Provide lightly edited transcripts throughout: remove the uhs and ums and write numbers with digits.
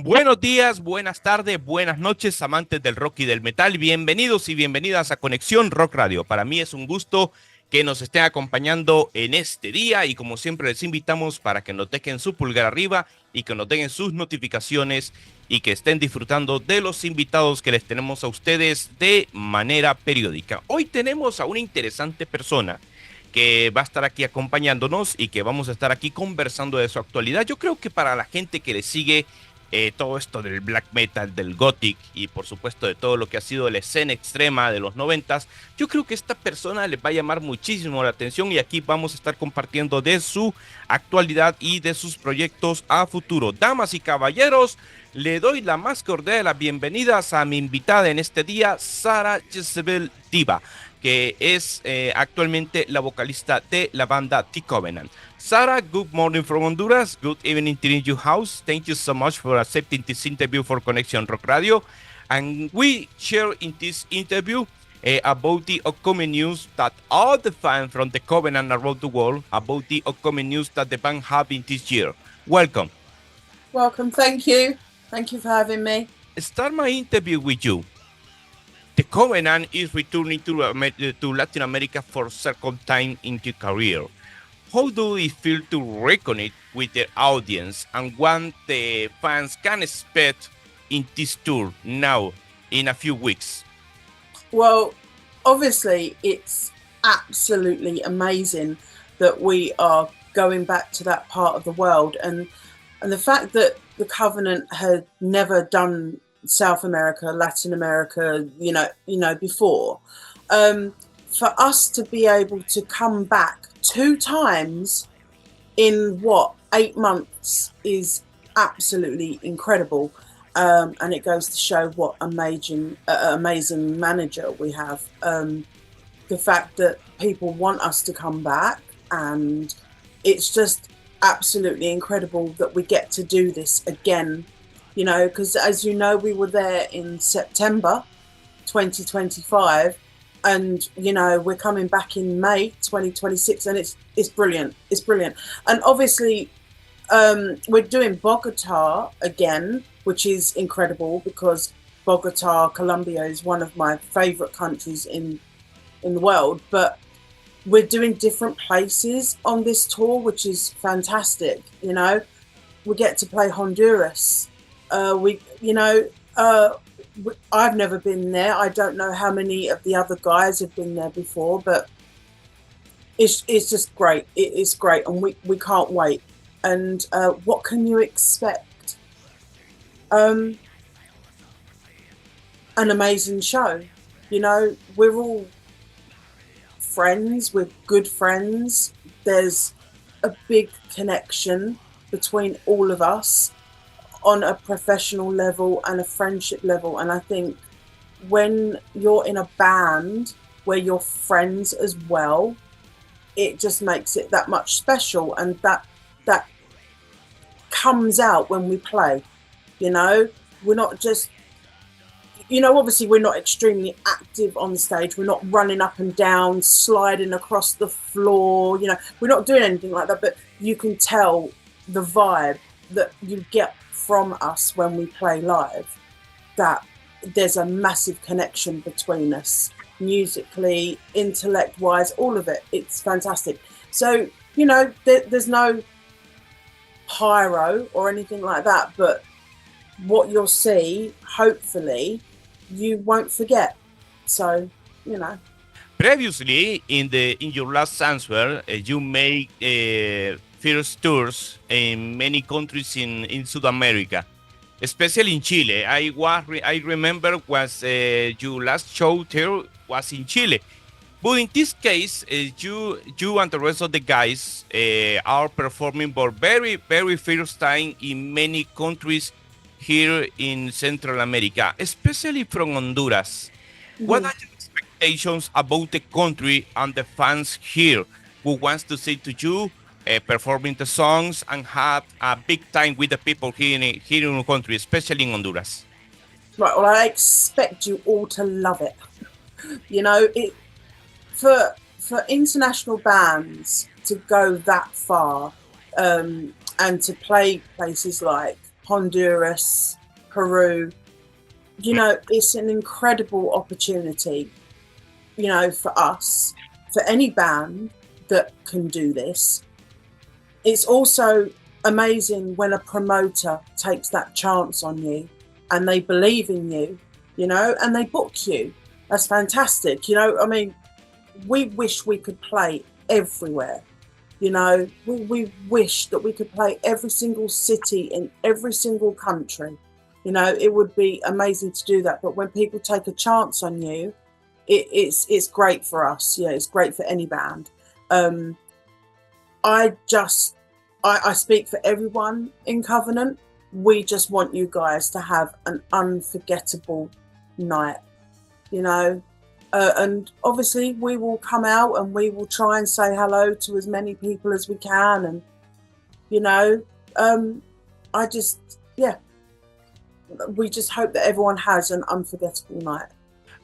Buenos días, buenas tardes, buenas noches, amantes del rock y del metal. Bienvenidos y bienvenidas a Conexión Rock Radio. Para mí es un gusto que nos estén acompañando en este día y como siempre les invitamos para que nos dejen su pulgar arriba y que nos dejen sus notificaciones y que estén disfrutando de los invitados que les tenemos a ustedes de manera periódica. Hoy tenemos a una interesante persona que va a estar aquí acompañándonos y que vamos a estar aquí conversando de su actualidad. Yo creo que para la gente que le sigue todo esto del black metal, del gothic y por supuesto de todo lo que ha sido la escena extrema de los 90s, yo creo que esta persona les va a llamar muchísimo la atención y aquí vamos a estar compartiendo de su actualidad y de sus proyectos a futuro. Damas y caballeros, le doy la más cordial de las bienvenidas a mi invitada en este día, Sarah Jezebel Deva, que es actualmente la vocalista de la banda Kovenant. Sarah, good morning from Honduras. Good evening to your house. Thank you so much for accepting this interview for Conexión Rock Radio. And we share in this interview about the upcoming news that all the fans from the Covenant around the world, about the upcoming news that the band have in this year. Welcome. Welcome, thank you. Thank you for having me. Start my interview with you. The Covenant is returning to Latin America for second time in your career. How do it feel to reconnect with the audience and what the fans can expect in this tour now in a few weeks? Well, obviously, it's absolutely amazing that we are going back to that part of the world, and the fact that the Covenant had never done South America, Latin America, you know, before. For us to be able to come back 2 times in 8 months is absolutely incredible, and it goes to show what amazing manager we have. The fact that people want us to come back, and it's just absolutely incredible that we get to do this again. You know, because as you know, we were there in September 2025, and you know we're coming back in May 2026, and it's brilliant. It's brilliant, and obviously we're doing Bogota again, which is incredible because Bogota, Colombia, is one of my favorite countries in the world. But we're doing different places on this tour, which is fantastic. You know, we get to play Honduras. I've never been there. I don't know how many of the other guys have been there before, but it's just great. It is great, and we can't wait. And what can you expect? An amazing show. You know, we're all friends. We're good friends. There's a big connection between all of us on a professional level and a friendship level, and I think when you're in a band where you're friends as well, it just makes it that much special, and that comes out when we play. You know, we're not just, you know, obviously we're not extremely active on stage. We're not running up and down, sliding across the floor, you know, we're not doing anything like that, but you can tell the vibe that you get from us when we play live, that there's a massive connection between us, musically, intellect wise, all of it. It's fantastic. So, you know, there's no pyro or anything like that, but what you'll see, hopefully, you won't forget. So, you know. Previously, in your last answer, you made first tours in many countries in South America, especially in Chile. I remember was your last show there was in Chile. But in this case, you and the rest of the guys are performing for very, very first time in many countries here in Central America, especially from Honduras. Mm-hmm. What are your expectations about the country and the fans here who wants to say to you performing the songs and have a big time with the people here in the country, especially in Honduras? Right, well, I expect you all to love it. You know, for international bands to go that far and to play places like Honduras, Peru. You know, it's an incredible opportunity, you know, for us, for any band that can do this. It's also amazing when a promoter takes that chance on you and they believe in you, you know, and they book you. That's fantastic. You know, I mean, we wish we could play everywhere. You know, we wish that we could play every single city in every single country. You know, it would be amazing to do that. But when people take a chance on you, it's great for us. Yeah, it's great for any band. I speak for everyone in Kovenant. We just want you guys to have an unforgettable night, you know. And obviously we will come out and we will try and say hello to as many people as we can. And, you know, we just hope that everyone has an unforgettable night.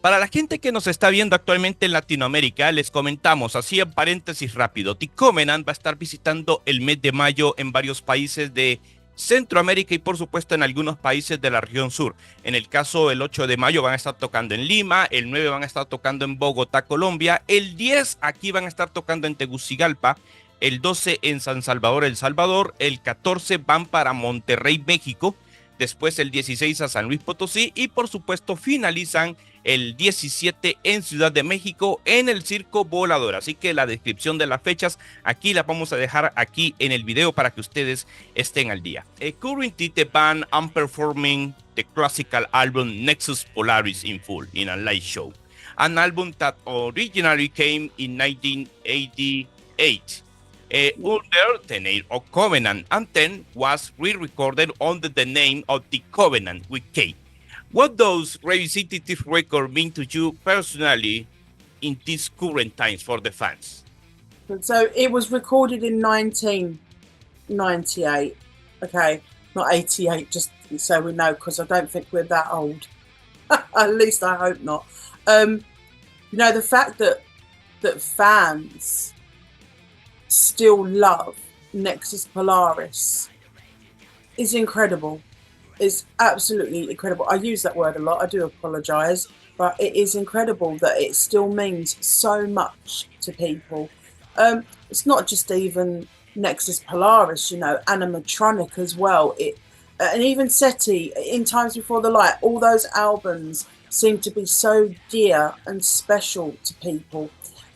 Para la gente que nos está viendo actualmente en Latinoamérica, les comentamos, así en paréntesis rápido, The Kovenant va a estar visitando el mes de mayo en varios países de Centroamérica y por supuesto en algunos países de la región sur. En el caso, el 8 de mayo van a estar tocando en Lima, el 9 van a estar tocando en Bogotá, Colombia, el 10 aquí van a estar tocando en Tegucigalpa, el 12 en San Salvador, El Salvador, el 14 van para Monterrey, México, después el 16 a San Luis Potosí y por supuesto finalizan el 17 en Ciudad de México en el Circo Volador. Así que la descripción de las fechas aquí la vamos a dejar aquí en el video para que ustedes estén al día. Currently the band are performing the classical album Nexus Polaris in full in a live show. An album that originally came in 1988. Under the name of Kovenant, and then was re-recorded under the name of The Kovenant with K. What does revisiting this record mean to you personally in these current times for the fans? So it was recorded in 1998. Okay, not 88, just so we know, because I don't think we're that old. At least I hope not. You know, the fact that fans still love Nexus Polaris is incredible. It's absolutely incredible. I use that word a lot. I do apologize, but it is incredible that it still means so much to people. It's not just even Nexus Polaris, you know, animatronic as well. And even SETI, In Times Before the Light, all those albums seem to be so dear and special to people.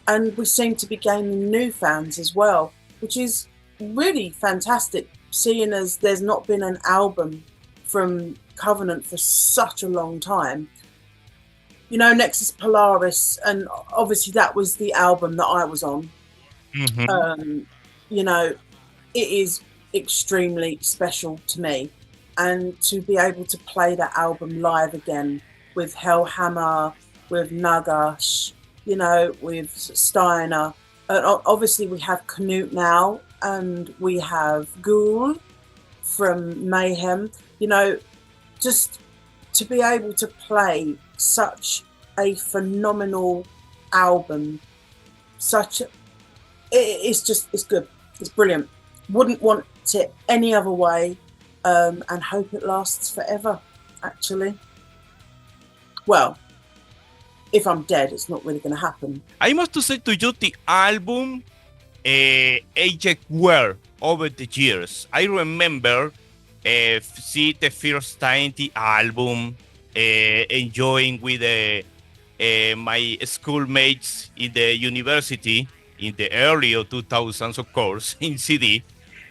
And we seem to be gaining new fans as well, which is really fantastic, seeing as there's not been an album from Kovenant for such a long time. You know, Nexus Polaris, and obviously that was the album that I was on. Mm-hmm. You know, it is extremely special to me. And to be able to play that album live again with Hellhammer, with Nagash, you know, with Steiner. Obviously we have Knut now, and we have Ghoul from Mayhem. You know, just to be able to play such a phenomenal album, it's good. It's brilliant. Wouldn't want it any other way, and hope it lasts forever, actually. Well, if I'm dead, it's not really going to happen. I must say to you, the album aged well over the years. I remember see the first time the album, enjoying with my schoolmates in the university in the early 2000s, of course, in CD.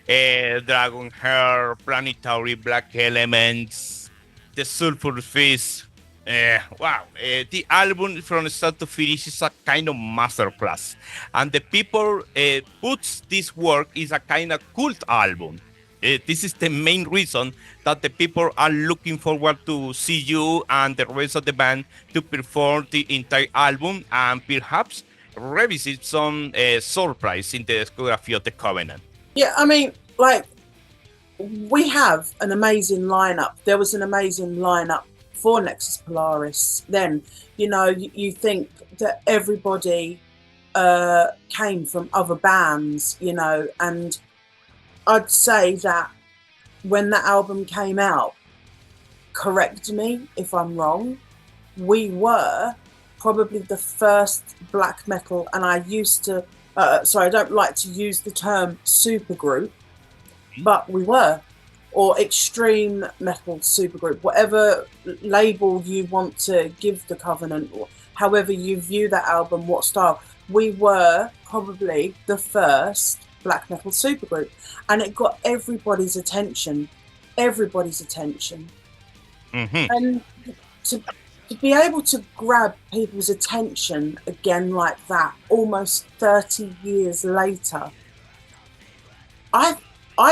Dragon Hair, Planetary, Black Elements, The Sulfur Fist. Wow, the album from start to finish is a kind of masterclass, and the people puts this work is a kind of cult album. This is the main reason that the people are looking forward to see you and the rest of the band to perform the entire album and perhaps revisit some surprise in the discography of the Kovenant. Yeah, I mean, like, we have an amazing lineup. There was an amazing lineup for Nexus Polaris then. You know, you think that everybody came from other bands, you know, and I'd say that when that album came out, correct me if I'm wrong, we were probably the first black metal, and I used to, I don't like to use the term supergroup, but we were, or extreme metal supergroup, whatever label you want to give the Kovenant, or however you view that album, what style, we were probably the first black metal supergroup, and it got everybody's attention. And to be able to grab people's attention again like that, almost 30 years later, I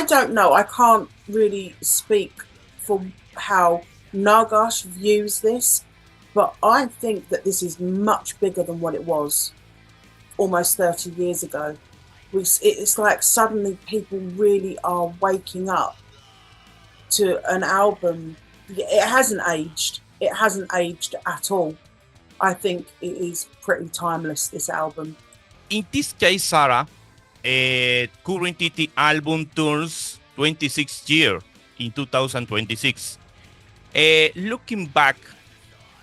don't know, I can't really speak for how Nagash views this, but I think that this is much bigger than what it was almost 30 years ago. It's like suddenly people really are waking up to an album. It hasn't aged at all. I think it is pretty timeless, this album. In this case, Sarah, currently the album turns 26 years in 2026. Looking back,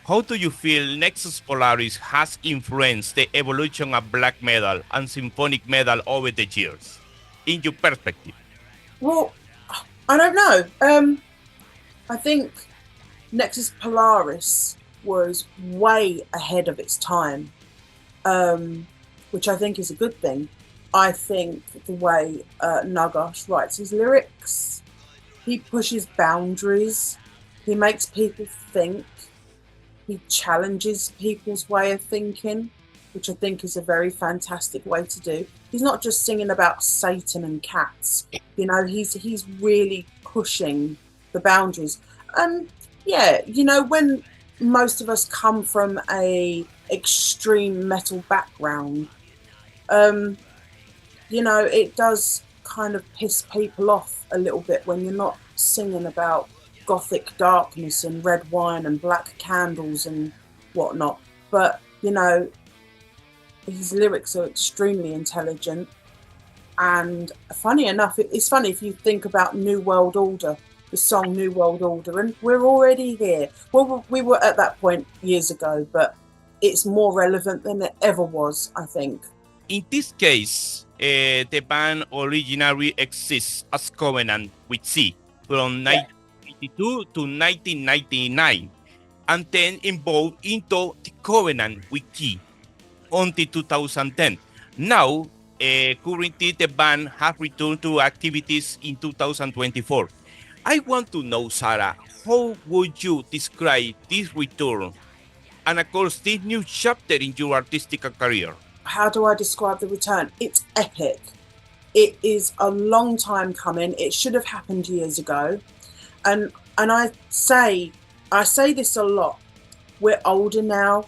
how do you feel Nexus Polaris has influenced the evolution of black metal and symphonic metal over the years, in your perspective? Well, I don't know. I think Nexus Polaris was way ahead of its time, which I think is a good thing. I think the way Nagash writes his lyrics, he pushes boundaries, he makes people think, he challenges people's way of thinking, which I think is a very fantastic way to do. He's not just singing about Satan and cats, you know, he's really pushing the boundaries. And yeah, you know, when most of us come from a extreme metal background, you know, it does kind of piss people off a little bit when you're not singing about gothic darkness and red wine and black candles and whatnot. But, you know, his lyrics are extremely intelligent. And funny enough, it's funny if you think about New World Order, the song New World Order, and we're already here. Well, we were at that point years ago, but it's more relevant than it ever was, I think. In this case, the band originally exists as Kovenant with C from 1982 to 1999, and then evolved into the Kovenant with Key until 2010. Now, currently the band has returned to activities in 2024. I want to know, Sarah, how would you describe this return and, of course, this new chapter in your artistic career? How do I describe the return? It's epic. It is a long time coming. It should have happened years ago. And I say this a lot. We're older now.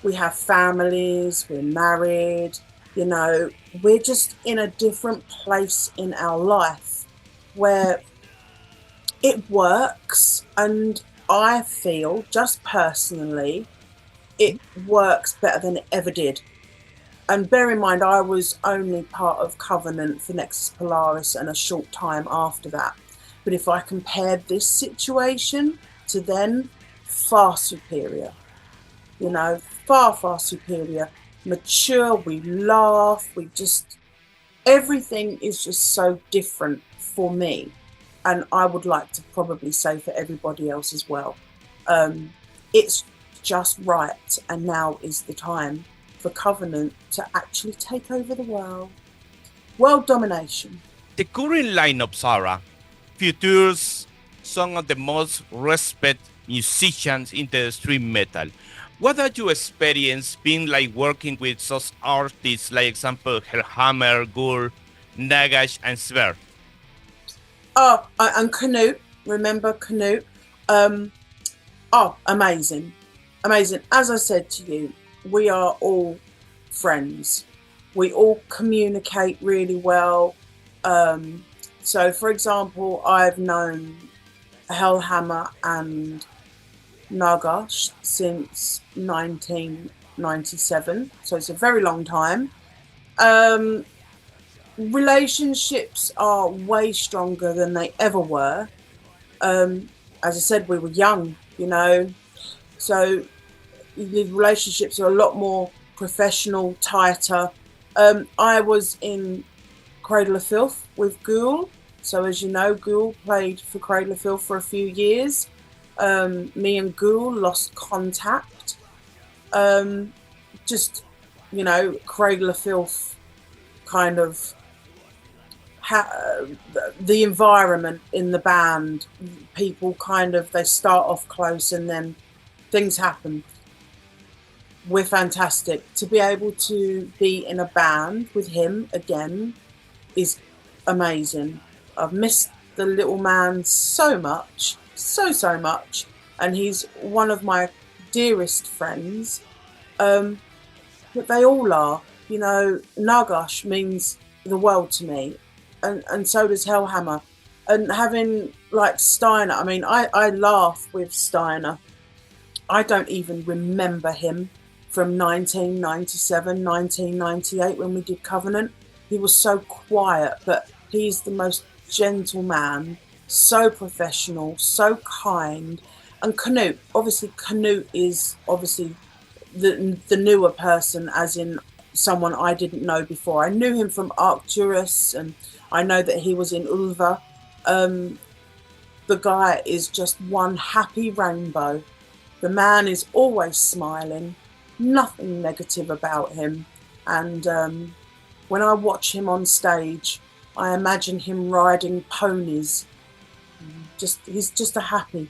We have families. We're married. You know, we're just in a different place in our life where it works. And I feel, just personally, it works better than it ever did. And bear in mind, I was only part of Kovenant for Nexus Polaris and a short time after that. But if I compared this situation to then, far superior. You know, far superior. Mature, we laugh, everything is just so different for me. And I would like to probably say for everybody else as well. It's just right, and now is the time for Kovenant to actually take over the world. World domination. The current lineup, Sarah, features some of the most respected musicians in the extreme metal. What are your experience being like working with such artists like, example, Hellhammer, Gur, Nagash, and Sver? Oh, and Canute. Remember Canute? Amazing. Amazing. As I said to you, we are all friends. We all communicate really well. So, for example, I've known Hellhammer and Nagash since 1997. So it's a very long time. relationships are way stronger than they ever were. As I said, we were young, so the relationships are a lot more professional, tighter. I was in Cradle of Filth with Ghoul. So as you know, Ghoul played for Cradle of Filth for a few years. Me and Ghoul lost contact. Cradle of Filth kind of the environment in the band, people they start off close and then things happen. We're fantastic. To be able to be in a band with him again is amazing. I've missed the little man so much, so much, and he's one of my dearest friends. But they all are, Nagash means the world to me, and so does Hellhammer. And having Steiner, I laugh with Steiner. I don't even remember him from 1997, 1998 when we did Kovenant. He was so quiet, but he's the most gentle man, so professional, so kind. And Canute is the newer person, as in someone I didn't know before. I knew him from Arcturus, and I know that he was in Ulva. The guy is just one happy rainbow. The man is always smiling, nothing negative about him. And when I watch him on stage, I imagine him riding ponies. He's just a happy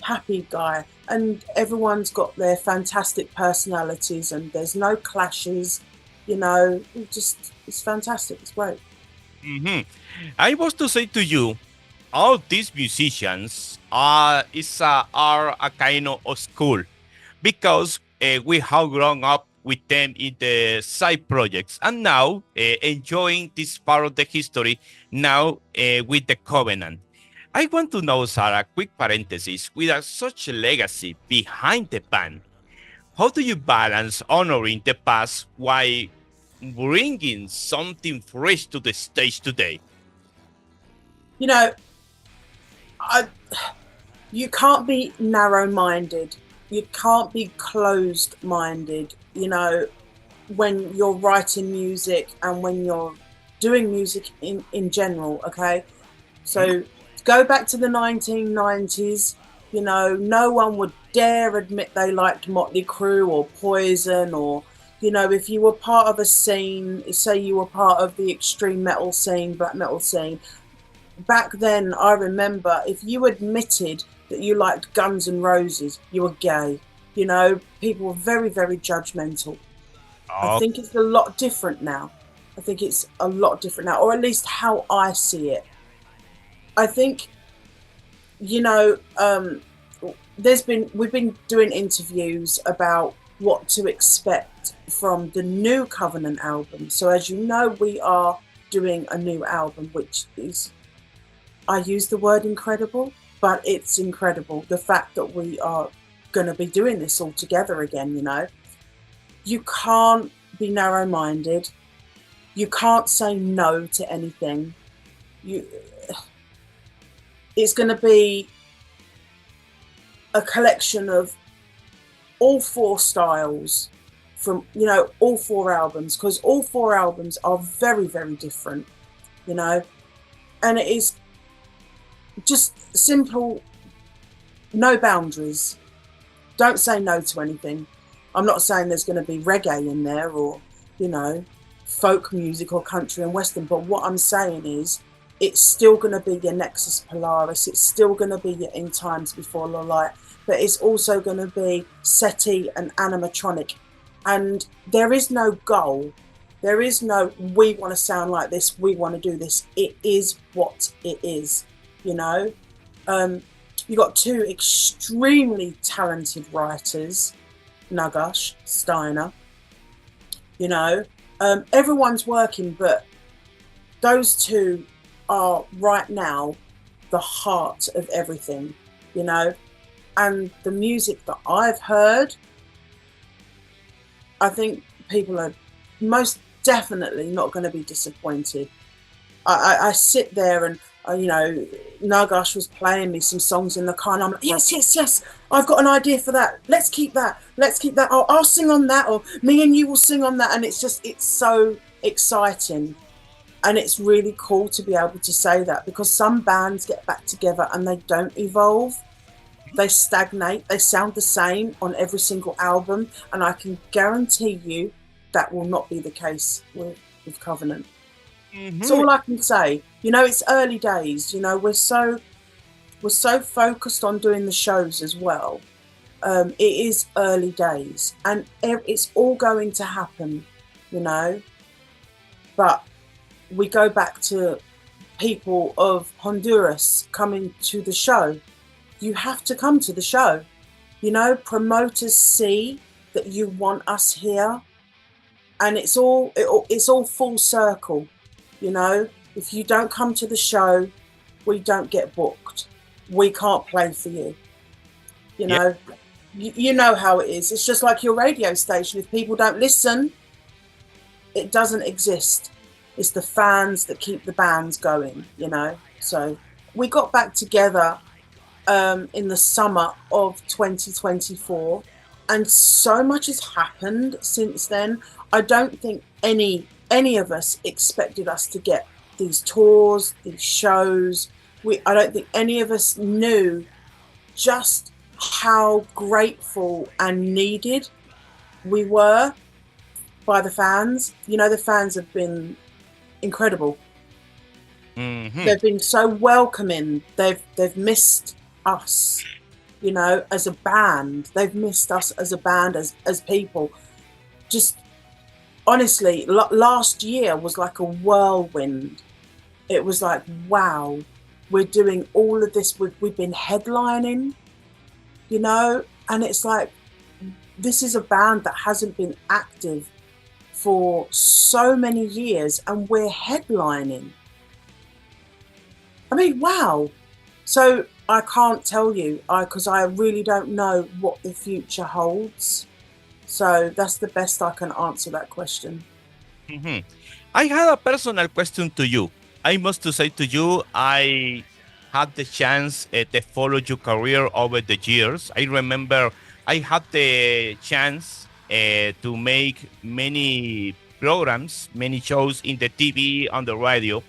guy. And everyone's got their fantastic personalities, and there's no clashes. It's fantastic. It's great. Mm-hmm. I was to say to you, all these musicians are a kind of school, because we have grown up with them in the side projects, and now enjoying this part of the history now with the Kovenant. I want to know, Sarah, quick parenthesis, with such a legacy behind the band, how do you balance honoring the past while bringing something fresh to the stage today? You can't be narrow-minded. You can't be closed-minded, when you're writing music and when you're doing music in general, okay? So go back to the 1990s, no one would dare admit they liked Motley Crue or Poison, or, if you were part of a scene, say you were part of the extreme metal scene, black metal scene, back then, I remember, if you admitted that you liked Guns N' Roses, you were gay. People were very, very judgmental. I think it's a lot different now. Or at least how I see it. I think, we've been doing interviews about what to expect from the new Kovenant album. So as you know, we are doing a new album, which is, I use the word incredible, but it's incredible. The fact that we are going to be doing this all together again, You can't be narrow-minded. You can't say no to anything. It's going to be a collection of all four styles from, all four albums, because all four albums are very, very different, and it is just simple, no boundaries. Don't say no to anything. I'm not saying there's going to be reggae in there or, folk music or country and western, but what I'm saying is it's still going to be your Nexus Polaris. It's still going to be your In Times Before the Light, but it's also going to be SETI and animatronic. And there is no goal. There is no, we want to sound like this, we want to do this. It is what it is, You got two extremely talented writers, Nagash, Steiner, everyone's working, but those two are right now the heart of everything, and the music that I've heard, I think people are most definitely not going to be disappointed. I sit there and Nagash was playing me some songs in the car, and I'm like, yes, I've got an idea for that. Let's keep that. I'll sing on that, or me and you will sing on that. And it's so exciting. And it's really cool to be able to say that, because some bands get back together and they don't evolve. They stagnate. They sound the same on every single album. And I can guarantee you that will not be the case with Kovenant. Mm-hmm. That's all I can say. It's early days. We're so focused on doing the shows as well. It is early days, and it's all going to happen, But we go back to people of Honduras coming to the show. You have to come to the show. Promoters see that you want us here, and it's all full circle. If you don't come to the show, we don't get booked. We can't play for you. You know how it is. It's just like your radio station. If people don't listen, it doesn't exist. It's the fans that keep the bands going, So we got back together in the summer of 2024, and so much has happened since then. I don't think any of us expected us to get these tours, these shows. I don't think any of us knew just how grateful and needed we were by the fans. The fans have been incredible. Mm-hmm. They've been so welcoming. They've missed us, as a band. They've missed us as a band, as people. Just honestly, last year was like a whirlwind. It was like, wow, we're doing all of this. We've been headlining, and it's like, this is a band that hasn't been active for so many years, and we're headlining. I mean, wow. So I can't tell you, because I really don't know what the future holds. So that's the best I can answer that question. Mm-hmm. I had a personal question to you. I must to say to you, I had the chance to follow your career over the years. I remember I had the chance to make many programs, many shows in the TV, on the radio.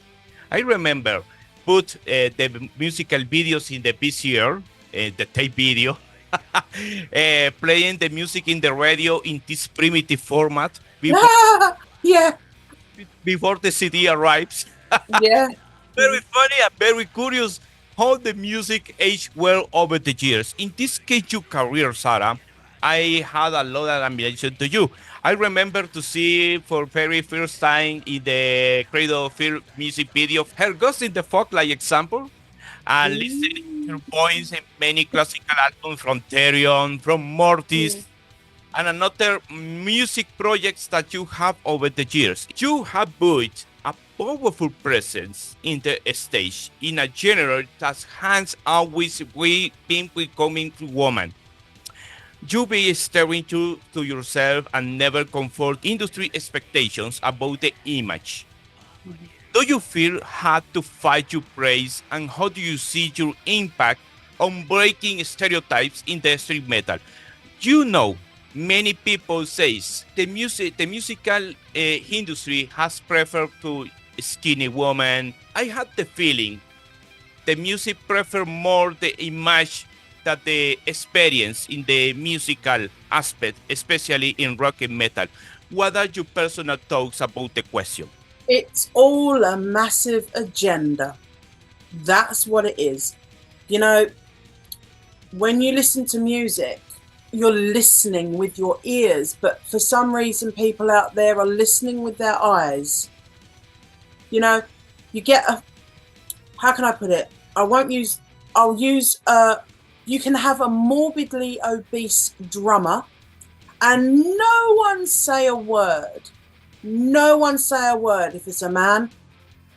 I remember put the musical videos in the VCR, the tape video, playing the music in the radio in this primitive format before the CD arrives. Yeah. Very funny and very curious how the music aged well over the years. In this case, your career, Sarah, I had a lot of admiration to you. I remember to see for very first time in the Cradle of Fear music video her Ghost in the Fog, like example, and listening to her voice in many classical albums from Therion, from Mortis, and another music projects that you have over the years. You have built a powerful presence in the stage in a genre that has always been becoming woman. You be staring to yourself and never comfort industry expectations about the image. Do you feel had to fight your praise, and how do you see your impact on breaking stereotypes in the street metal? Many people say the musical industry has preferred to skinny woman. I had the feeling the music prefer more the image than the experience in the musical aspect, especially in rock and metal. What are your personal thoughts about the question? It's all a massive agenda. That's what it is. When you listen to music, you're listening with your ears, but for some reason people out there are listening with their eyes. You get how can I put it? You can have a morbidly obese drummer and no one say a word. No one say a word. If it's a man,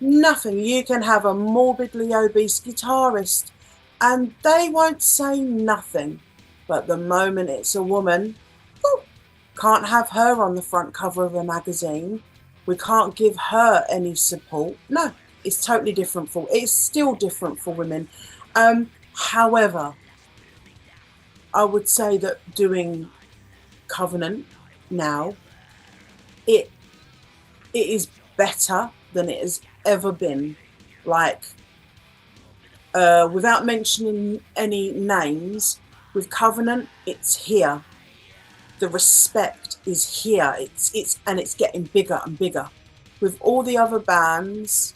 nothing. You can have a morbidly obese guitarist and they won't say nothing. But the moment it's a woman, can't have her on the front cover of a magazine. We can't give her any support. No, It's totally different it's still different for women. However, I would say that doing Kovenant now, it is better than it has ever been. Like, without mentioning any names, with Kovenant, it's here. The respect is here. It's getting bigger and bigger. With all the other bands,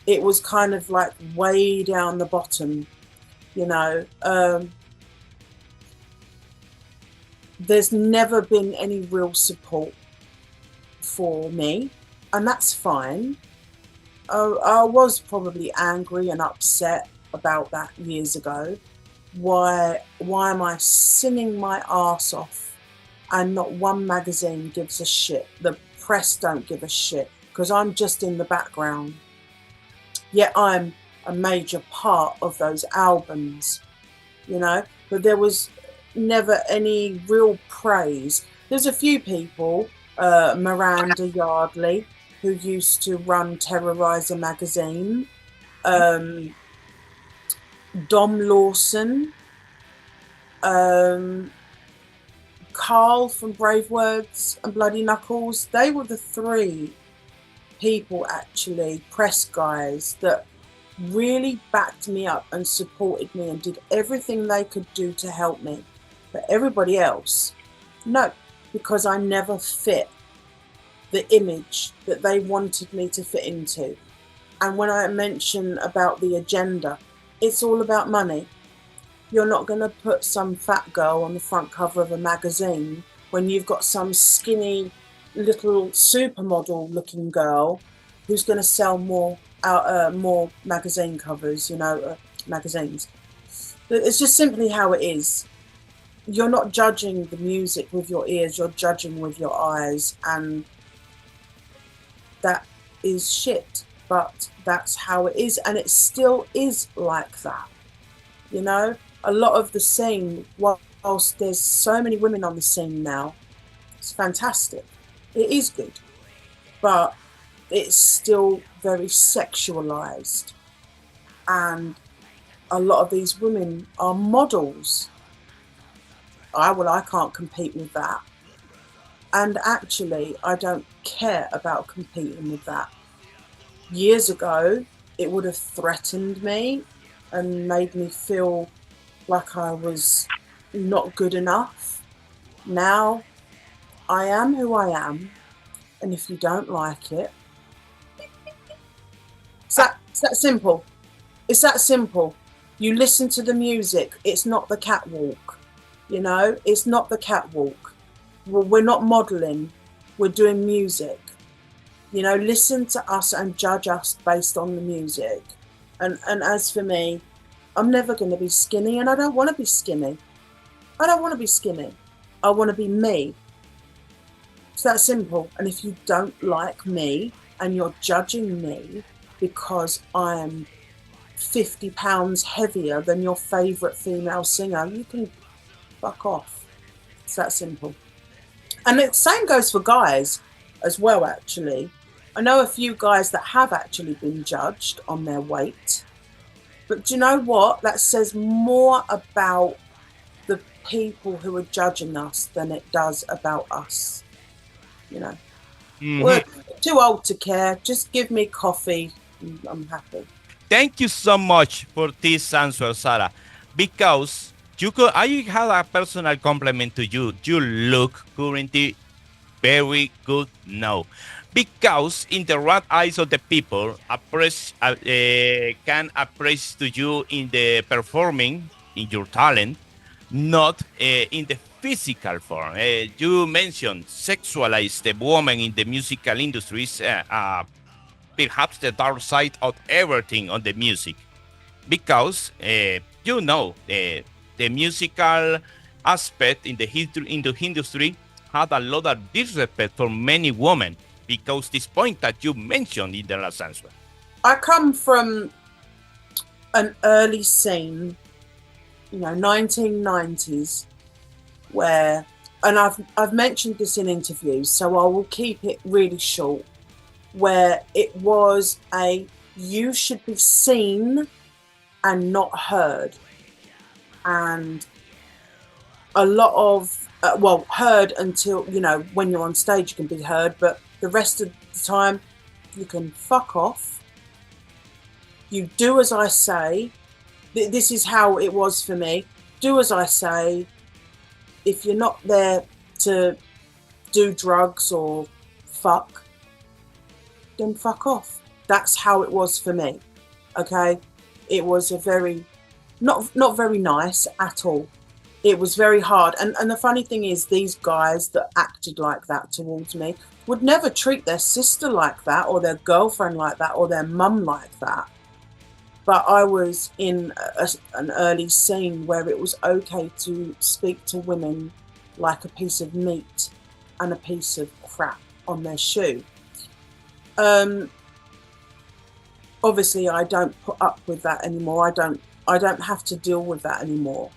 it was kind of like way down the bottom, you know. There's never been any real support for me, and that's fine. I was probably angry and upset about that years ago. Why am I singing my arse off and not one magazine gives a shit? The press don't give a shit because I'm just in the background. Yet I'm a major part of those albums, you know. But there was never any real praise. There's a few people, Miranda Yardley, who used to run Terrorizer magazine, Dom Lawson, Carl from Brave Words and Bloody Knuckles. They were the three people, actually, press guys, that really backed me up and supported me and did everything they could do to help me. But everybody else, no, because I never fit the image that they wanted me to fit into. And when I mention about the agenda, it's all about money. You're not going to put some fat girl on the front cover of a magazine when you've got some skinny little supermodel looking girl who's going to sell more magazine covers, you know, magazines. It's just simply how it is. You're not judging the music with your ears, you're judging with your eyes, and that is shit, but that's how it is, and it still is like that. You know, a lot of the scene, whilst there's so many women on the scene now, it's fantastic. It is good, but it's still very sexualized, and a lot of these women are models. I can't compete with that. And actually, I don't care about competing with that. Years ago, it would have threatened me and made me feel like I was not good enough. Now, I am who I am. And if you don't like it, it's that simple. It's that simple. You listen to the music. It's not the catwalk. You know, it's not the catwalk. Well, we're not modeling. We're doing music. You know, listen to us and judge us based on the music. And as for me, I'm never going to be skinny, and I don't want to be skinny. I don't want to be skinny. I want to be me. It's that simple. And if you don't like me and you're judging me because I am 50 pounds heavier than your favourite female singer, you can fuck off. It's that simple. And the same goes for guys as well, actually. I know a few guys that have actually been judged on their weight. But do you know what? That says more about the people who are judging us than it does about us. You know, We're too old to care. Just give me coffee. I'm happy. Thank you so much for this answer, Sarah, because I have a personal compliment to you. You look currently very good now, because in the right eyes of the people, can appraise to you in the performing, in your talent, not in the physical form. You mentioned sexualize the woman in the musical industries, perhaps the dark side of everything on the music, because you know the musical aspect in the industry had a lot of disrespect for many women, because this point that you mentioned in the last answer. I come from an early scene, you know, 1990s, where, and I've mentioned this in interviews, so I will keep it really short, where it was a you should be seen and not heard. And a lot of, heard until, you know, when you're on stage you can be heard, but the rest of the time you can fuck off. You do as I say. This is how it was for me. Do as I say. If you're not there to do drugs or fuck, then fuck off. That's how it was for me. Okay? It was a very, not very nice at all. It was very hard. And the funny thing is, these guys that acted like that towards me would never treat their sister like that, or their girlfriend like that, or their mum like that. But I was in an early scene where it was okay to speak to women like a piece of meat and a piece of crap on their shoe. Obviously, I don't put up with that anymore. I don't have to deal with that anymore.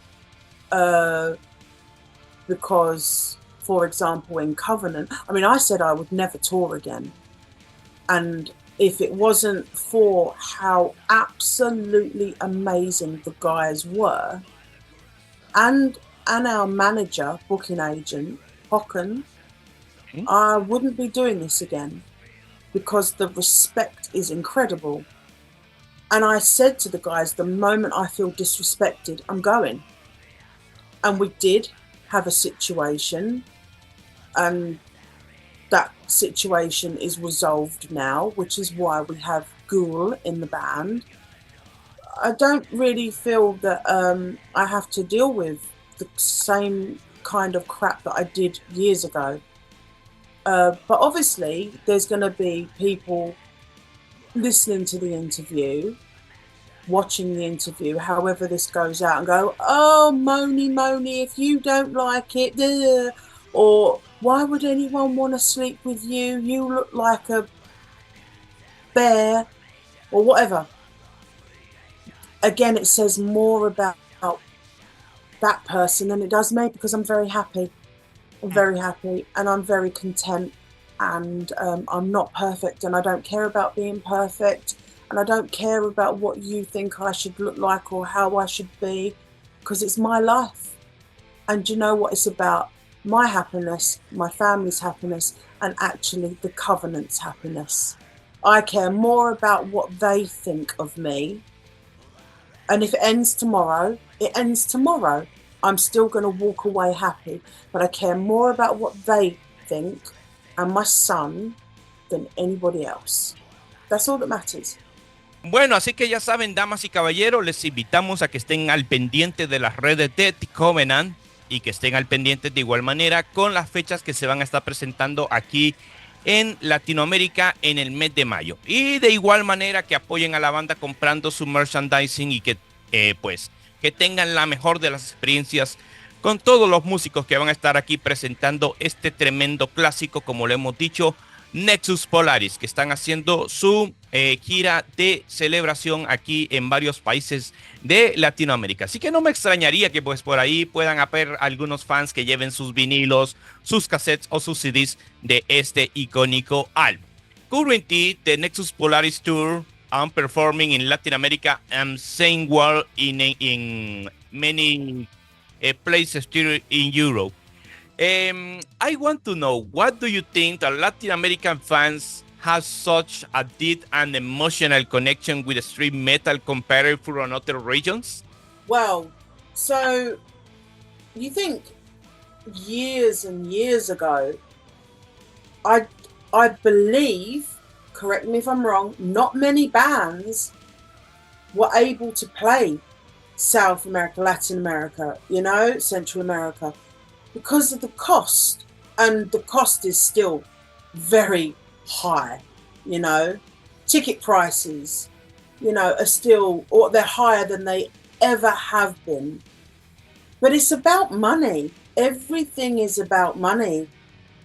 Because, for example, in Kovenant, I mean, I said I would never tour again. And if it wasn't for how absolutely amazing the guys were, and our manager, booking agent, Hocken, I wouldn't be doing this again, because the respect is incredible. And I said to the guys, the moment I feel disrespected, I'm going. And we did have a situation, and that situation is resolved now, which is why we have Ghoul in the band. I don't really feel that I have to deal with the same kind of crap that I did years ago. But obviously, there's going to be people listening to the interview, watching the interview, however this goes out, and go, oh, Moni, if you don't like it, duh. Or why would anyone want to sleep with you? You look like a bear, or whatever. Again, it says more about that person than it does me, because I'm very happy. I'm very happy, and I'm very content, and I'm not perfect, and I don't care about being perfect, and I don't care about what you think I should look like or how I should be, because it's my life. And you know what it's about? My happiness, my family's happiness, and actually the Covenant's happiness. I care more about what they think of me. And if it ends tomorrow, it ends tomorrow. I'm still going to walk away happy. But I care more about what they think and my son than anybody else. That's all that matters. Bueno, así que ya saben, damas y caballeros, les invitamos a que estén al pendiente de las redes de Kovenant, y que estén al pendiente de igual manera con las fechas que se van a estar presentando aquí en Latinoamérica en el mes de mayo. Y de igual manera que apoyen a la banda comprando su merchandising, y que pues que tengan la mejor de las experiencias con todos los músicos que van a estar aquí presentando este tremendo clásico, como lo hemos dicho, Nexus Polaris, que están haciendo su gira de celebración aquí en varios países de Latinoamérica. Así que no me extrañaría que pues por ahí puedan haber algunos fans que lleven sus vinilos, sus cassettes o sus CDs de este icónico álbum. Currently, the Nexus Polaris Tour are performing in Latin America and same world in many places still in Europe. I want to know, what do you think that Latin American fans have such a deep and emotional connection with extreme metal compared from other regions? Well, so you think years and years ago, I believe, correct me if I'm wrong, not many bands were able to play South America, Latin America, you know, Central America, because of the cost. And the cost is still very high, you know. Ticket prices, you know, are still, or they're higher than they ever have been. But it's about money. Everything is about money.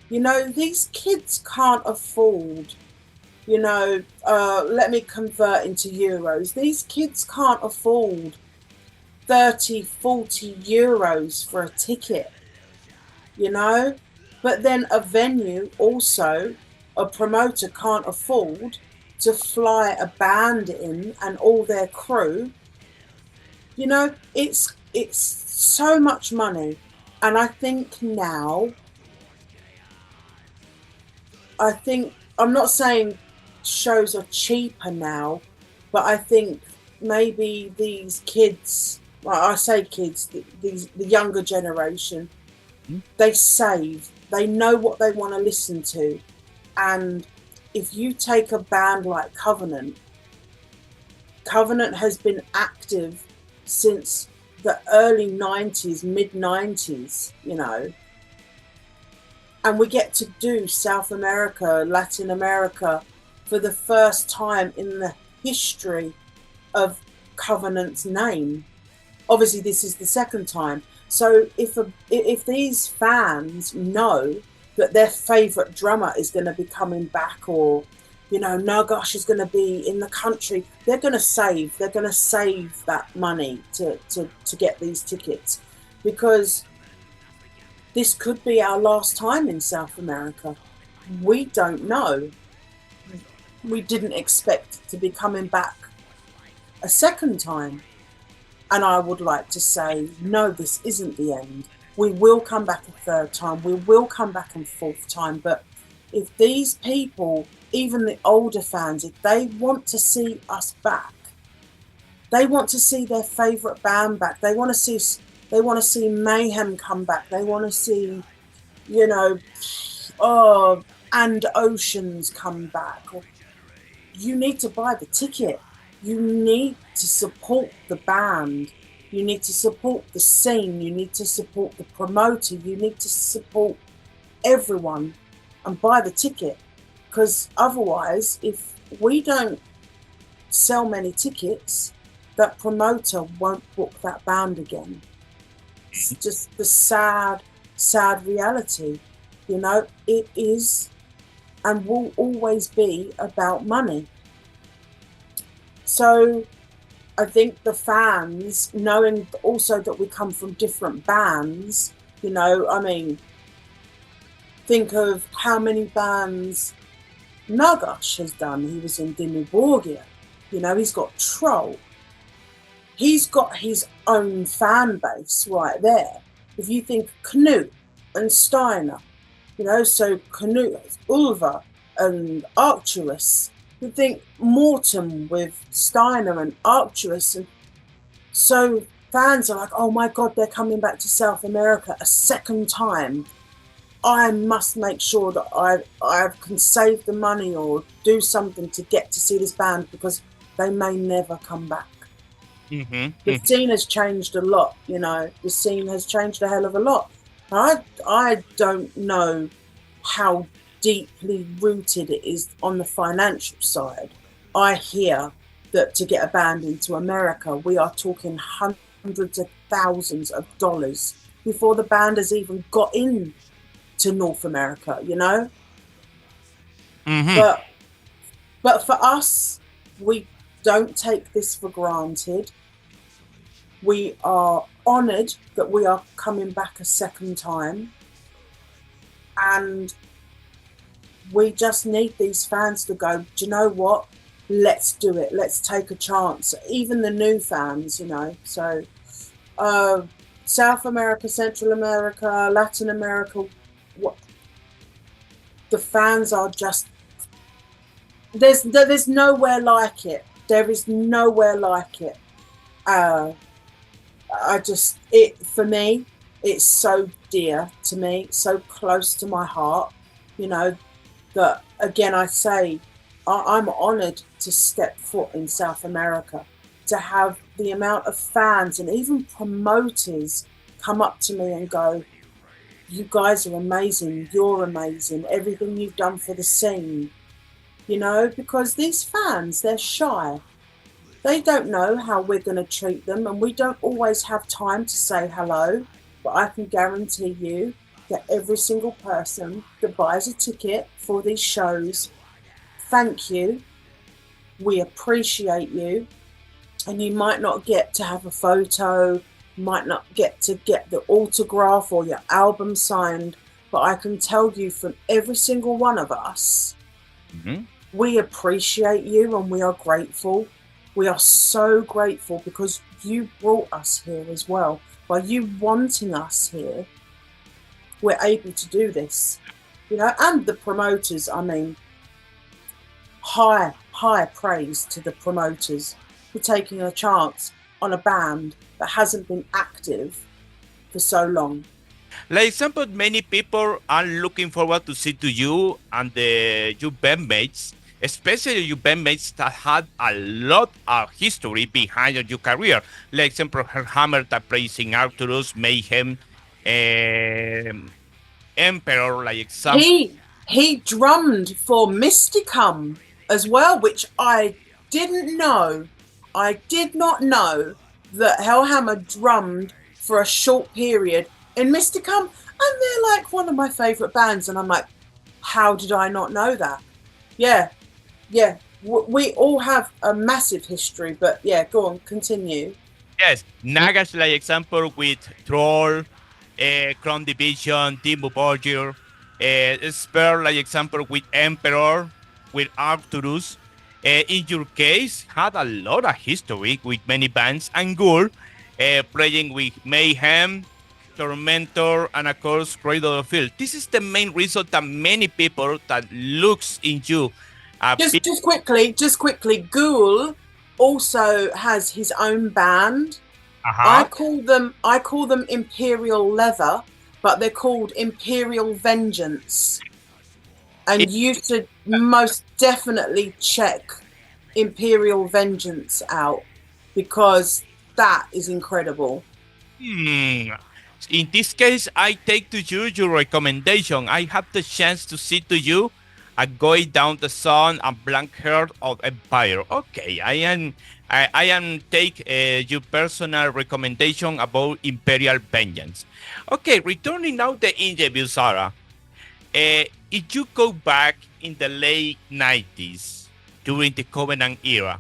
You know, these kids can't afford, you know, let me convert into euros. These kids can't afford 30, 40 euros for a ticket, you know. But then a venue also, a promoter can't afford to fly a band in and all their crew, you know, it's so much money. And I think now, I'm not saying shows are cheaper now, but I think maybe these kids, well, I say kids, the younger generation, they save, they know what they want to listen to. And if you take a band like Kovenant has been active since the early 90s, mid 90s, you know, and we get to do South America, Latin America for the first time in the history of Kovenant's name. Obviously this is the second time. So if these fans know that their favorite drummer is going to be coming back, or, you know, Nagash is going to be in the country, they're going to save that money to get these tickets, because this could be our last time in South America. We don't know. We didn't expect to be coming back a second time. And I would like to say, no, this isn't the end. We will come back a third time. We will come back a fourth time. But if these people, even the older fans, if they want to see us back, they want to see their favourite band back. They want to see Mayhem come back. They want to see, you know, and Oceans come back. You need to buy the ticket. You need to support the band. You need to support the scene. You need to support the promoter. You need to support everyone and buy the ticket. Because otherwise, if we don't sell many tickets, that promoter won't book that band again. It's just the sad reality. You know, it is and will always be about money. So I think the fans, knowing also that we come from different bands, you know, I mean, think of how many bands Nagash has done. He was in Dimmu Borgir, you know, he's got Troll. He's got his own fan base right there. If you think Knut and Steiner, you know, so Knut, Ulva and Arcturus. You think Mortem with Steiner and Arcturus. And so fans are like, oh my God, they're coming back to South America a second time. I must make sure that I can save the money or do something to get to see this band, because they may never come back. The scene has changed a lot, you know. The scene has changed a hell of a lot. I don't know how deeply rooted it is on the financial side. I hear that to get a band into America, we are talking hundreds of thousands of dollars before the band has even got in to North America, you know. But for us, we don't take this for granted. We are honoured that we are coming back a second time, and we just need these fans to go, do you know what? Let's do it. Let's take a chance. Even the new fans, you know. So South America, Central America, Latin America, the fans are just, there's nowhere like it. There is nowhere like it. For me, it's so dear to me, so close to my heart, you know, that again, I say, I'm honoured to step foot in South America, to have the amount of fans and even promoters come up to me and go, you guys are amazing, you're amazing, everything you've done for the scene, you know, because these fans, they're shy. They don't know how we're going to treat them, and we don't always have time to say hello, but I can guarantee you that every single person that buys a ticket for these shows, thank you, we appreciate you, and you might not get to have a photo, might not get to get the autograph or your album signed, but I can tell you from every single one of us, we appreciate you and we are grateful. We are so grateful because you brought us here as well. By you wanting us here, we're able to do this, you know, and the promoters, I mean, high praise to the promoters for taking a chance on a band that hasn't been active for so long. Like example, many people are looking forward to see to you and your bandmates, especially your bandmates that had a lot of history behind your career. Like example, Hammer that plays in Arcturus, Mayhem, Emperor, like example. He drummed for Mysticum as well, which I didn't know. I did not know that Hellhammer drummed for a short period in Mysticum, and they're like one of my favourite bands. And I'm like, how did I not know that? Yeah. We all have a massive history, but yeah, go on, continue. Yes, Nagash, like example, with Troll, Crown Division, Dimmu Borgir, Spare, like example, with Emperor, with Arcturus. In your case, had a lot of history with many bands, and Gur, playing with Mayhem, Tormentor, and of course, Cradle of Field. This is the main reason that many people that looks in you. Just quickly, Ghoul also has his own band. I call them Imperial Leather, but they're called Imperial Vengeance. And you should most definitely check Imperial Vengeance out, because that is incredible. In this case, I take to you your recommendation. I have the chance to see to you a Going Down the Sun and Blank Heart of Empire. Okay, I am take your personal recommendation about Imperial Vengeance. Okay, returning now the interview, Sarah. If you go back in the late 90s, during the Kovenant era,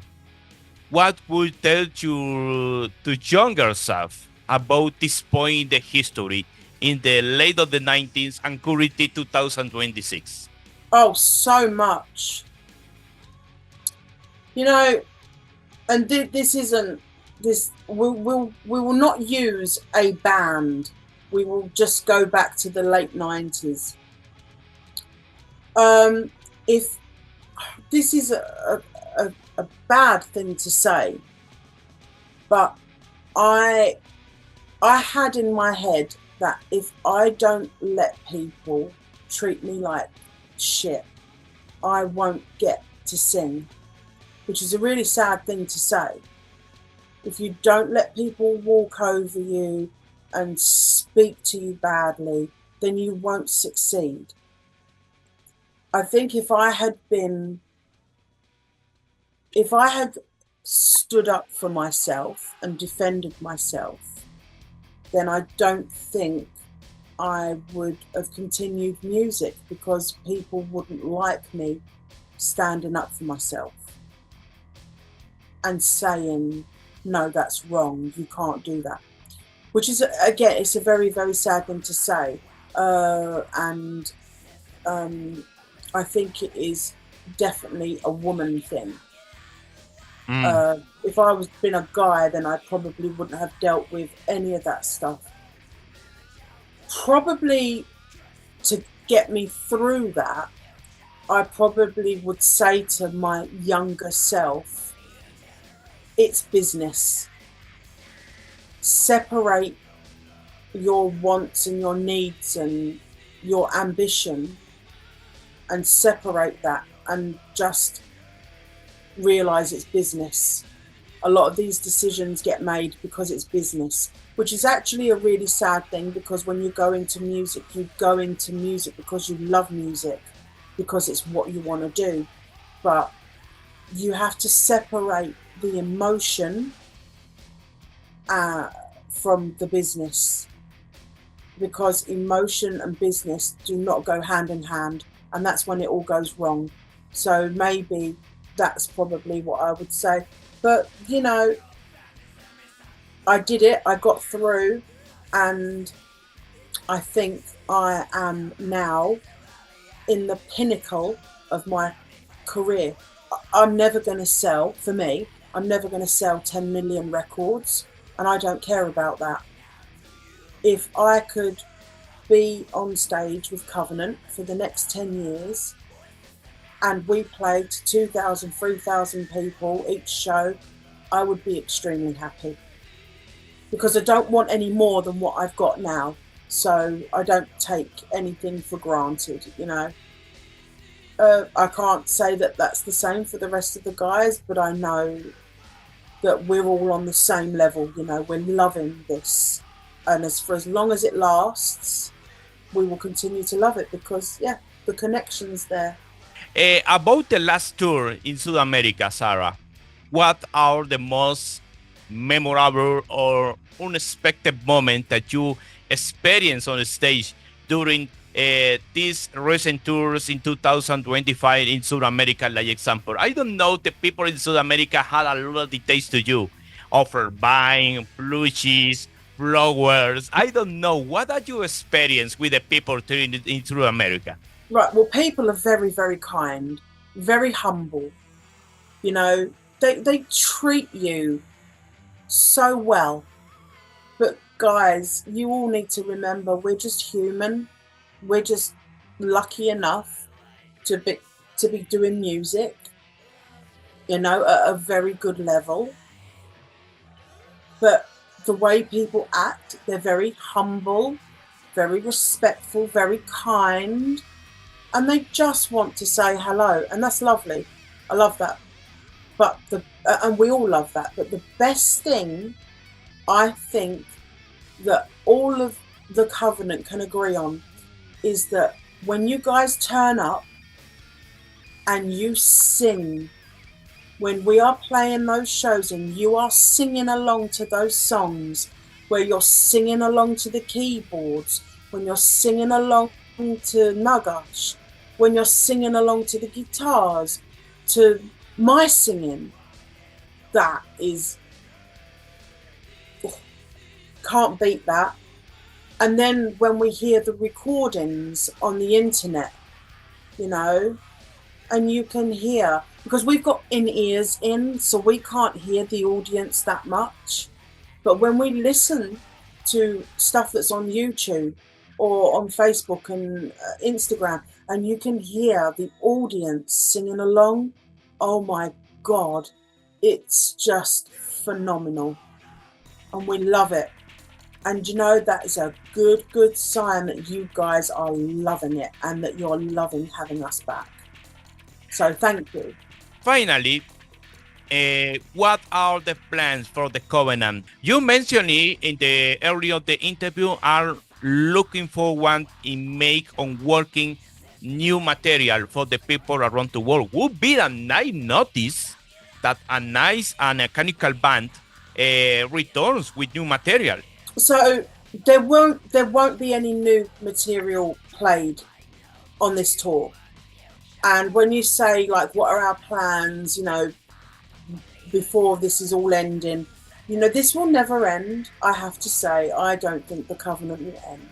what would tell you to younger self about this point in the history in the late of the 90s and currently 2026? Oh, so much. You know, and this isn't this. We will not use a band. We will just go back to the late 90s. If this is a bad thing to say, but I had in my head that if I don't let people treat me like shit, I won't get to sing, which is a really sad thing to say. If you don't let people walk over you and speak to you badly, then you won't succeed. I think if I had stood up for myself and defended myself, then I don't think I would have continued music, because people wouldn't like me standing up for myself and saying, no, that's wrong, you can't do that. Which is, again, it's a very, very sad thing to say. I think it is definitely a woman thing. If I was been a guy, then I probably wouldn't have dealt with any of that stuff. Probably to get me through that, I probably would say to my younger self, it's business. Separate your wants and your needs and your ambition, and separate that and just realize it's business. A lot of these decisions get made because it's business, which is actually a really sad thing, because when you go into music because you love music, because it's what you want to do. But you have to separate the emotion from the business, because emotion and business do not go hand in hand, and that's when it all goes wrong. So maybe that's probably what I would say. But, you know, I did it, I got through, and I think I am now in the pinnacle of my career. I'm never going to sell, for me, I'm never going to sell 10 million records, and I don't care about that. If I could be on stage with Kovenant for the next 10 years and we played to 2,000, 3,000 people each show, I would be extremely happy, because I don't want any more than what I've got now. So I don't take anything for granted, you know. I can't say that that's the same for the rest of the guys, but I know that we're all on the same level, you know. We're loving this, and for as long as it lasts, we will continue to love it, because the connection's there. About the last tour in South America, Sarah, what are the most memorable or unexpected moment that you experienced on the stage during these recent tours in 2025 in South America, like example? I don't know, the people in South America had a lot of details to you, offer buying, plushies, flowers. I don't know, what did you experience with the people in South America? Right, well, people are very, very kind, very humble. You know, they treat you so well. But guys, you all need to remember, we're just human. We're just lucky enough to be doing music, you know, at a very good level. But the way people act, they're very humble, very respectful, very kind, and they just want to say hello, and that's lovely. I love that. But and we all love that. But the best thing, I think, that all of the Kovenant can agree on is that when you guys turn up and you sing, when we are playing those shows and you are singing along to those songs, where you're singing along to the keyboards, when you're singing along to Nagash, when you're singing along to the guitars, to my singing, that is, can't beat that. And then when we hear the recordings on the internet, you know, and you can hear, because we've got in-ears in, so we can't hear the audience that much. But when we listen to stuff that's on YouTube or on Facebook and Instagram, and you can hear the audience singing along, oh my God, it's just phenomenal. And we love it. And you know, that is a good sign that you guys are loving it and that you're loving having us back. So thank you. Finally, what are the plans for the Kovenant? You mentioned it in the early of the interview, are looking forward in make on working new material for the people around the world. Would be a nice notice that a nice and mechanical band returns with new material. So there won't be any new material played on this tour. And when you say, like, what are our plans, you know, before this is all ending, you know, this will never end. I have to say, I don't think the Kovenant will end.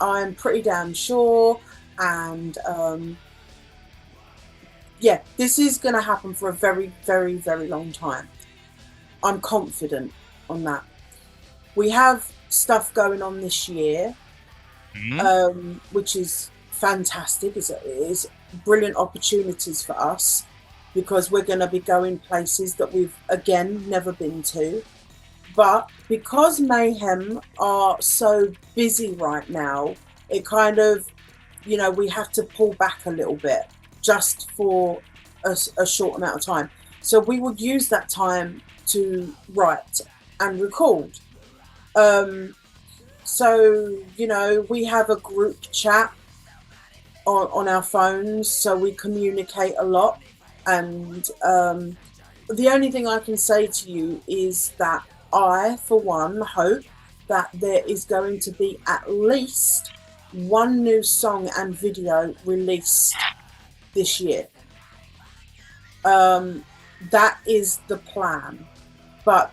I'm pretty damn sure. And this is going to happen for a very, very, very long time. I'm confident on that. We have stuff going on this year, which is fantastic. It's brilliant opportunities for us, because we're going to be going places that we've, again, never been to. But because Mayhem are so busy right now, it kind of, you know, we have to pull back a little bit just for a short amount of time. So we would use that time to write and record. So, you know, we have a group chat on our phones, so we communicate a lot. And the only thing I can say to you is that I, for one, hope that there is going to be at least one new song and video released this year. That is the plan. But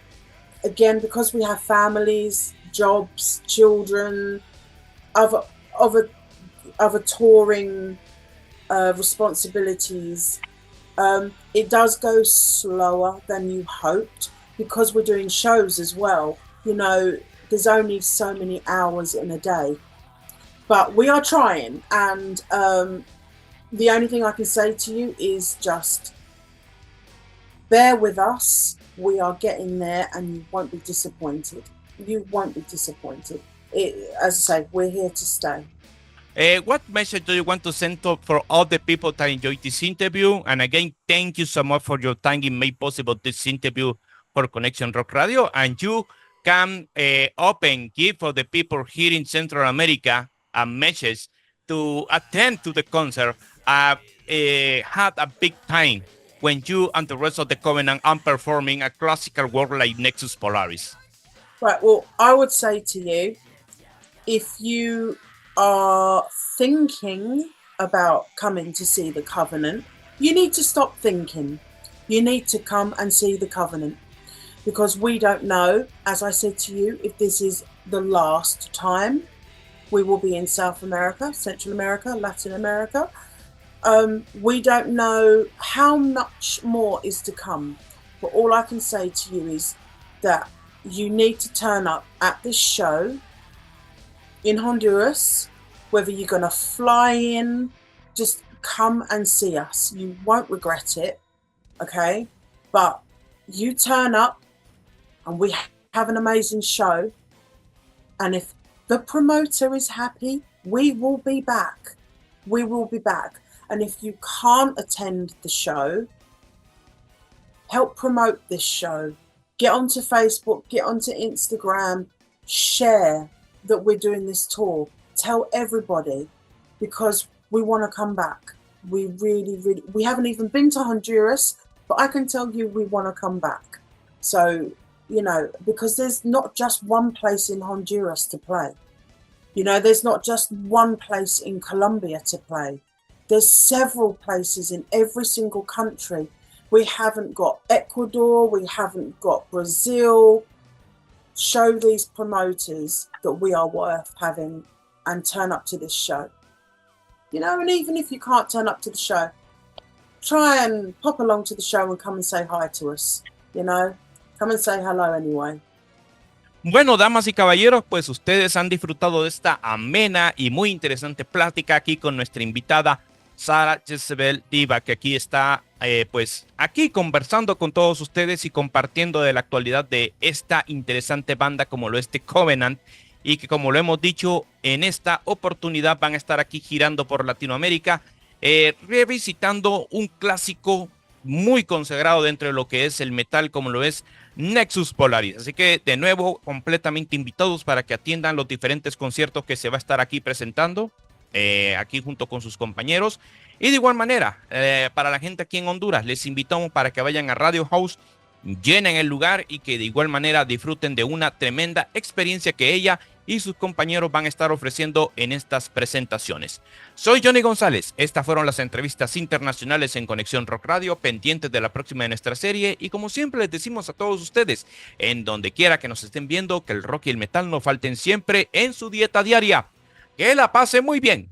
again, because we have families, jobs, children, other touring responsibilities, It does go slower than you hoped because we're doing shows as well. You know, there's only so many hours in a day, but we are trying. And the only thing I can say to you is just bear with us. We are getting there and you won't be disappointed. You won't be disappointed. As I say, we're here to stay. What message do you want to send for all the people that enjoyed this interview? And again, thank you so much for your time in making possible this interview for Conexión Rock Radio. And you can give for the people here in Central America a message to attend to the concert. Had a big time when you and the rest of the Kovenant are performing a classical work like Nexus Polaris. Right, well, I would say to you, if you are thinking about coming to see the Kovenant, you need to stop thinking. You need to come and see the Kovenant, because we don't know, as I said to you, if this is the last time we will be in South America, Central America, Latin America. We don't know how much more is to come, but all I can say to you is that you need to turn up at this show in Honduras, whether you're going to fly in, just come and see us. You won't regret it, okay? But you turn up and we have an amazing show. And if the promoter is happy, we will be back. We will be back. And if you can't attend the show, help promote this show. Get onto Facebook, get onto Instagram, share that we're doing this tour. Tell everybody, because we want to come back. We really, we haven't even been to Honduras, but I can tell you we want to come back. So, you know, because there's not just one place in Honduras to play. You know, there's not just one place in Colombia to play. There's several places in every single country. We haven't got Ecuador, we haven't got Brazil. Show these promoters that we are worth having and turn up to this show. You know, and even if you can't turn up to the show, try and pop along to the show and come and say hi to us. You know, come and say hello anyway. Bueno, damas y caballeros, pues ustedes han disfrutado de esta amena y muy interesante plática aquí con nuestra invitada Sarah Jezebel Deva, que aquí está, pues aquí conversando con todos ustedes y compartiendo de la actualidad de esta interesante banda como lo es The Kovenant, y que, como lo hemos dicho, en esta oportunidad van a estar aquí girando por Latinoamérica, revisitando un clásico muy consagrado dentro de lo que es el metal, como lo es Nexus Polaris. Así que, de nuevo, completamente invitados para que atiendan los diferentes conciertos que se va a estar aquí presentando, aquí junto con sus compañeros. Y de igual manera, para la gente aquí en Honduras, les invitamos para que vayan a Radio House, llenen el lugar y que de igual manera disfruten de una tremenda experiencia que ella y sus compañeros van a estar ofreciendo en estas presentaciones. Soy Johnny González. Estas fueron las entrevistas internacionales en Conexión Rock Radio, pendientes de la próxima de nuestra serie. Y como siempre les decimos a todos ustedes, en donde quiera que nos estén viendo, que el rock y el metal no falten siempre en su dieta diaria. Que la pase muy bien.